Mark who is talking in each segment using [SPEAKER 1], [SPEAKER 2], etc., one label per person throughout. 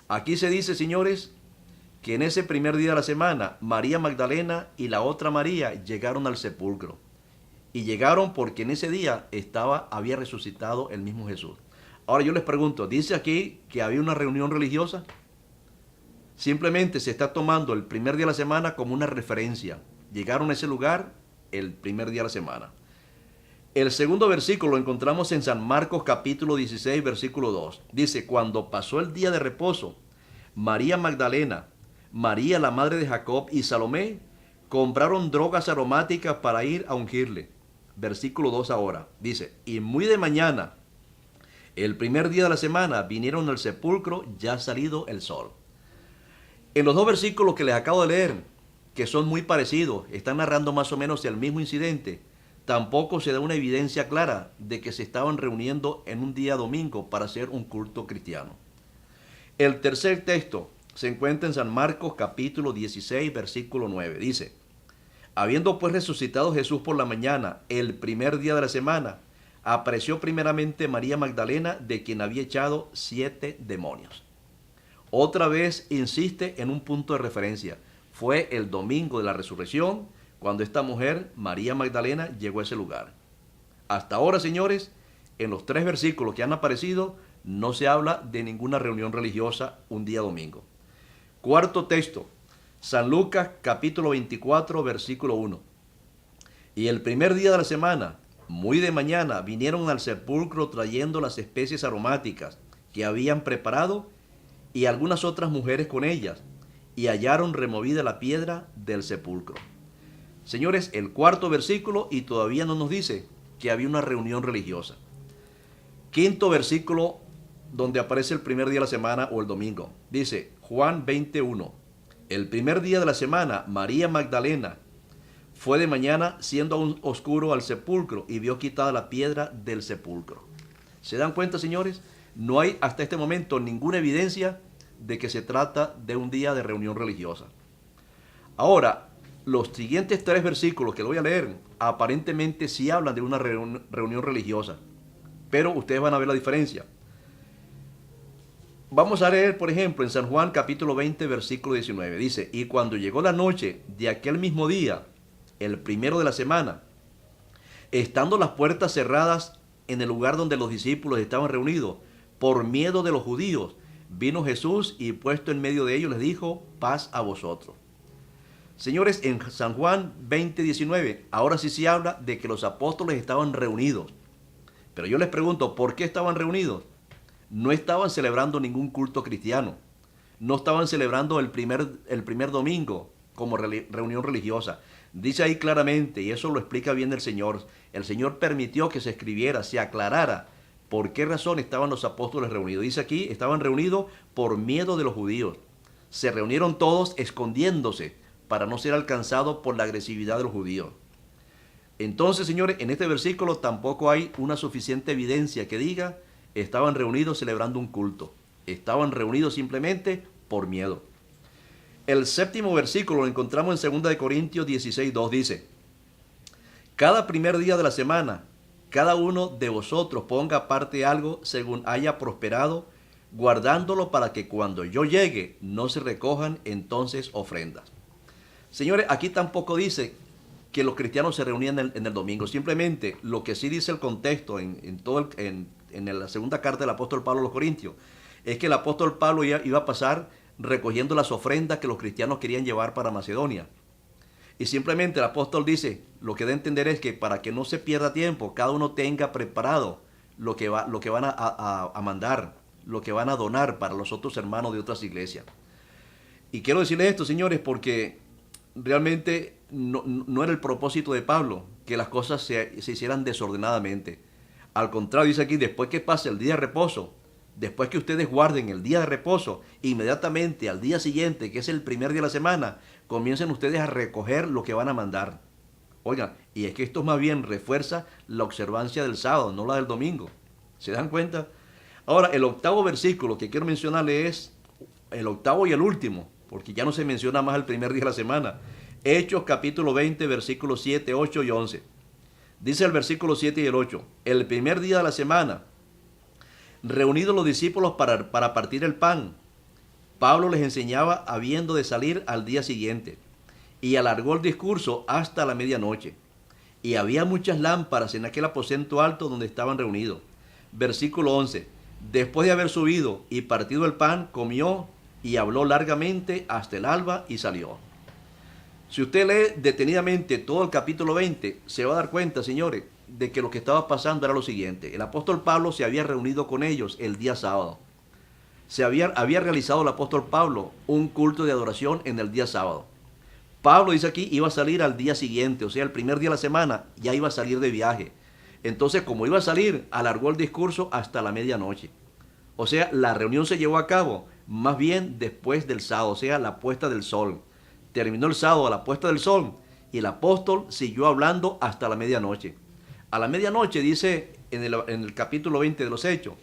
[SPEAKER 1] Aquí se dice, señores, que en ese primer día de la semana, María Magdalena y la otra María llegaron al sepulcro. Y llegaron porque en ese día había resucitado el mismo Jesús. Ahora yo les pregunto, ¿dice aquí que había una reunión religiosa? Simplemente se está tomando el primer día de la semana como una referencia. Llegaron a ese lugar el primer día de la semana. El segundo versículo lo encontramos en San Marcos capítulo 16, versículo 2. Dice, cuando pasó el día de reposo, María Magdalena, María la madre de Jacob y Salomé compraron drogas aromáticas para ir a ungirle. Versículo 2 ahora. Dice, y muy de mañana, el primer día de la semana, vinieron al sepulcro ya salido el sol. En los dos versículos que les acabo de leer, que son muy parecidos, están narrando más o menos el mismo incidente, tampoco se da una evidencia clara de que se estaban reuniendo en un día domingo para hacer un culto cristiano. El tercer texto se encuentra en San Marcos capítulo 16, versículo 9. Dice, habiendo pues resucitado Jesús por la mañana, el primer día de la semana, apareció primeramente María Magdalena, de quien había echado 7 demonios. Otra vez insiste en un punto de referencia. Fue el domingo de la resurrección cuando esta mujer, María Magdalena, llegó a ese lugar. Hasta ahora, señores, en los 3 versículos que han aparecido, no se habla de ninguna reunión religiosa un día domingo. Cuarto texto, San Lucas capítulo 24, versículo 1. Y el primer día de la semana, muy de mañana, vinieron al sepulcro trayendo las especies aromáticas que habían preparado y algunas otras mujeres con ellas, y hallaron removida la piedra del sepulcro. Señores, el cuarto versículo y todavía no nos dice que había una reunión religiosa. Quinto versículo donde aparece el primer día de la semana o el domingo. Dice Juan 21. El primer día de la semana, María Magdalena fue de mañana, siendo aún oscuro, al sepulcro y vio quitada la piedra del sepulcro. ¿Se dan cuenta, señores? No hay hasta este momento ninguna evidencia de que se trata de un día de reunión religiosa. Ahora, los siguientes 3 versículos que lo voy a leer, aparentemente sí hablan de una reunión religiosa, pero ustedes van a ver la diferencia. Vamos a leer, por ejemplo, en San Juan capítulo 20, versículo 19. Dice, y cuando llegó la noche de aquel mismo día, el primero de la semana, estando las puertas cerradas en el lugar donde los discípulos estaban reunidos, por miedo de los judíos, vino Jesús y puesto en medio de ellos les dijo, paz a vosotros. Señores, en San Juan 20, 19, ahora sí habla de que los apóstoles estaban reunidos. Pero yo les pregunto, ¿por qué estaban reunidos? No estaban celebrando ningún culto cristiano. No estaban celebrando el primer domingo como reunión religiosa. Dice ahí claramente, y eso lo explica bien el Señor permitió que se escribiera, se aclarara por qué razón estaban los apóstoles reunidos. Dice aquí, estaban reunidos por miedo de los judíos. Se reunieron todos escondiéndose para no ser alcanzados por la agresividad de los judíos. Entonces, señores, en este versículo tampoco hay una suficiente evidencia que diga estaban reunidos celebrando un culto. Estaban reunidos simplemente por miedo. El séptimo versículo lo encontramos en 2 Corintios 16, 2. Dice, cada primer día de la semana, cada uno de vosotros ponga aparte algo según haya prosperado, guardándolo para que cuando yo llegue no se recojan entonces ofrendas. Señores, aquí tampoco dice que los cristianos se reunían en el domingo. Simplemente lo que sí dice el contexto en la segunda carta del apóstol Pablo a los Corintios es que el apóstol Pablo iba a pasar recogiendo las ofrendas que los cristianos querían llevar para Macedonia. Y simplemente el apóstol dice, lo que da a entender es que para que no se pierda tiempo, cada uno tenga preparado lo que van a mandar, lo que van a donar para los otros hermanos de otras iglesias. Y quiero decirles esto, señores, porque realmente no era el propósito de Pablo que las cosas se hicieran desordenadamente. Al contrario, dice aquí, después que pase el día de reposo, después que ustedes guarden el día de reposo, inmediatamente al día siguiente, que es el primer día de la semana, comiencen ustedes a recoger lo que van a mandar. Oigan, y es que esto más bien refuerza la observancia del sábado, no la del domingo. ¿Se dan cuenta? Ahora, el octavo versículo que quiero mencionarle es el octavo y el último, porque ya no se menciona más el primer día de la semana. Hechos capítulo 20, versículos 7, 8 y 11. Dice el versículo 7 y el 8, el primer día de la semana, reunidos los discípulos para partir el pan, Pablo les enseñaba habiendo de salir al día siguiente, y alargó el discurso hasta la medianoche. Y había muchas lámparas en aquel aposento alto donde estaban reunidos. Versículo 11. Después de haber subido y partido el pan, comió y habló largamente hasta el alba y salió. Si usted lee detenidamente todo el capítulo 20, se va a dar cuenta, señores, de que lo que estaba pasando era lo siguiente. El apóstol Pablo se había reunido con ellos el día sábado. Había realizado el apóstol Pablo un culto de adoración en el día sábado. Pablo dice aquí, iba a salir al día siguiente, o sea, el primer día de la semana, ya iba a salir de viaje. Entonces, como iba a salir, alargó el discurso hasta la medianoche. O sea, la reunión se llevó a cabo más bien después del sábado, o sea, la puesta del sol. Terminó el sábado a la puesta del sol y el apóstol siguió hablando hasta la medianoche. A la medianoche, dice en el capítulo 20 de los Hechos,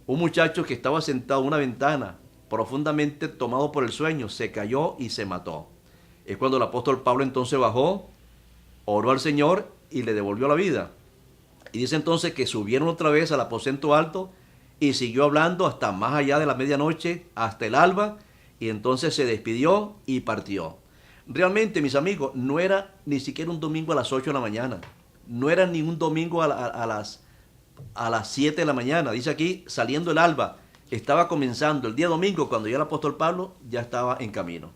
[SPEAKER 1] un muchacho que estaba sentado en una ventana, profundamente tomado por el sueño, se cayó y se mató. Es cuando el apóstol Pablo entonces bajó, oró al Señor y le devolvió la vida. Y dice entonces que subieron otra vez al aposento alto y siguió hablando hasta más allá de la medianoche, hasta el alba, y entonces se despidió y partió. Realmente, mis amigos, no era ni siquiera un domingo a las 8 de la mañana. No era ni un domingo a las 7 de la mañana. Dice aquí, saliendo el alba, estaba comenzando el día domingo cuando ya el apóstol Pablo ya estaba en camino.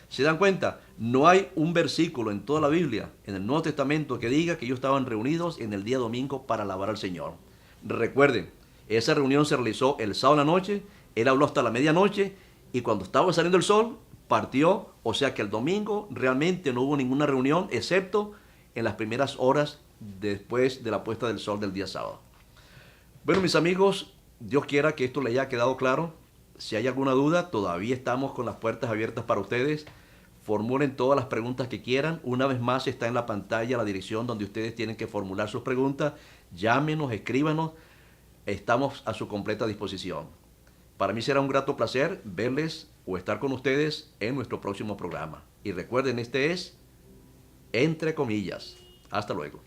[SPEAKER 1] ¿Se dan cuenta? No hay un versículo en toda la Biblia, en el Nuevo Testamento, que diga que ellos estaban reunidos en el día domingo para alabar al Señor. Recuerden, esa reunión se realizó el sábado en la noche, él habló hasta la medianoche, y cuando estaba saliendo el sol, partió. O sea que el domingo realmente no hubo ninguna reunión, excepto en las primeras horas después de la puesta del sol del día sábado. Bueno, mis amigos, Dios quiera que esto les haya quedado claro. Si hay alguna duda, todavía estamos con las puertas abiertas para ustedes. Formulen todas las preguntas que quieran. Una vez más está en la pantalla la dirección donde ustedes tienen que formular sus preguntas. Llámenos, escríbanos. Estamos a su completa disposición. Para mí será un grato placer verles o estar con ustedes en nuestro próximo programa. Y recuerden, este es Entre Comillas. Hasta luego.